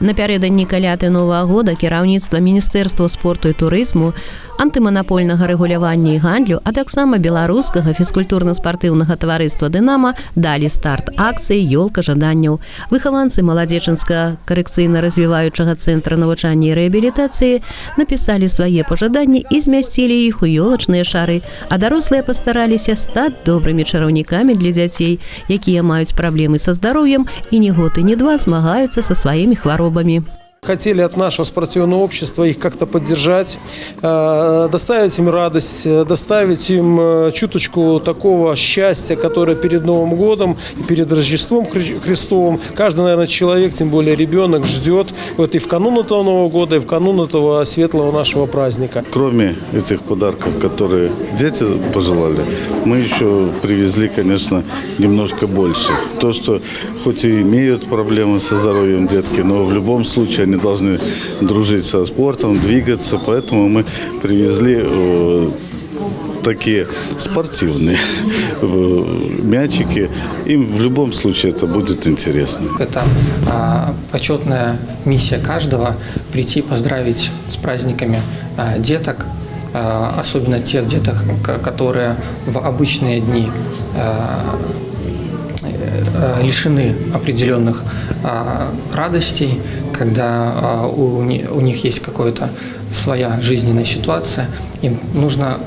Напярэдадні каляды Новага года кіраўніцтва Міністэрства спорту і турызму, антыманапольнага рэгулявання і гандлю, а таксама беларускага фізкультурна-спартыўнага таварыства «Дынама» далі старт акцыі «Ёлка жаданняў». Выхаванцы маладзечанскага карэкцыйна-развіваючага цэнтра навучання і рэабілітацыі напісалі свае пажаданні і змясцілі іх у ёлачныя шары, а дарослыя пастараліся стаць добрымі чараўнікамі для дзяцей, якія маюць праблемы са здароўем і ні год і ні два змагаюцца са сваімі хваробамі. Хотели от нашего спортивного общества их как-то поддержать, доставить им радость, доставить им чуточку такого счастья, которое перед Новым годом и перед Рождеством Христовым каждый, наверное, человек, тем более ребенок, ждет вот и в канун этого Нового года, и в канун этого светлого нашего праздника. Кроме этих подарков, которые дети пожелали, мы еще привезли, конечно, немножко больше. То, что хоть и имеют проблемы со здоровьем детки, но в любом случае они должны дружить со спортом, двигаться, поэтому мы привезли такие спортивные мячики. Им в любом случае это будет интересно. Это почетная миссия каждого прийти поздравить с праздниками деток, особенно тех деток, которые в обычные дни лишены определенных радостей, когда у них есть какая-то своя жизненная ситуация. Им нужно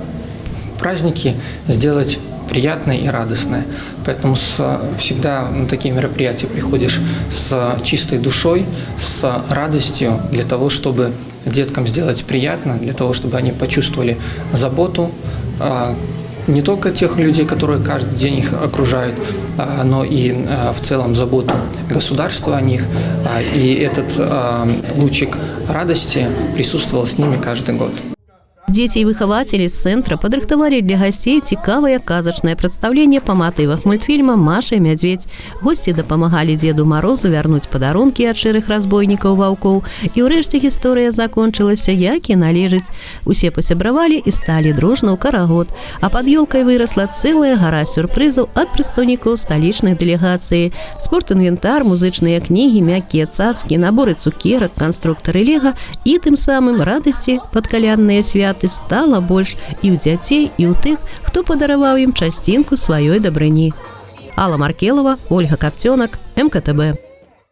праздники сделать приятное и радостное. Поэтому всегда на такие мероприятия приходишь с чистой душой, с радостью, для того, чтобы деткам сделать приятно, для того, чтобы они почувствовали заботу, не только тех людей, которые каждый день их окружают, но и в целом заботу государства о них. И этот лучик радости присутствовал с ними каждый год. Дзеці і выхавацелі з цэнтра падрыхтавалі для гасцей цікавае казачнае прадстаўленне па матывах мультфільма «Маша і мядзведь». Госці дапамагалі Дзеду Марозу вярнуць падарункі ад шэрых разбойнікаў-ваўкоў. І ўрэшце гісторыя закончылася, як і належыць. Усе пасябравалі і сталі дружна ў карагод. А пад ёлкай вырасла цэлая гара сюрпрызаў ад прадстаўнікоў сталічнай дэлегацыі. Спорт-інвентар, музычныя кнігі, мяккія цацкі, наборы цукерак, канструктары лего і тым самым радасці пад калядныя святы стала больш і ў дзяцей, і ў тых, хто падараваў ім часцінку сваёй дабрыні. Алла Маркелова, Ольга Капцёнак, МКТБ.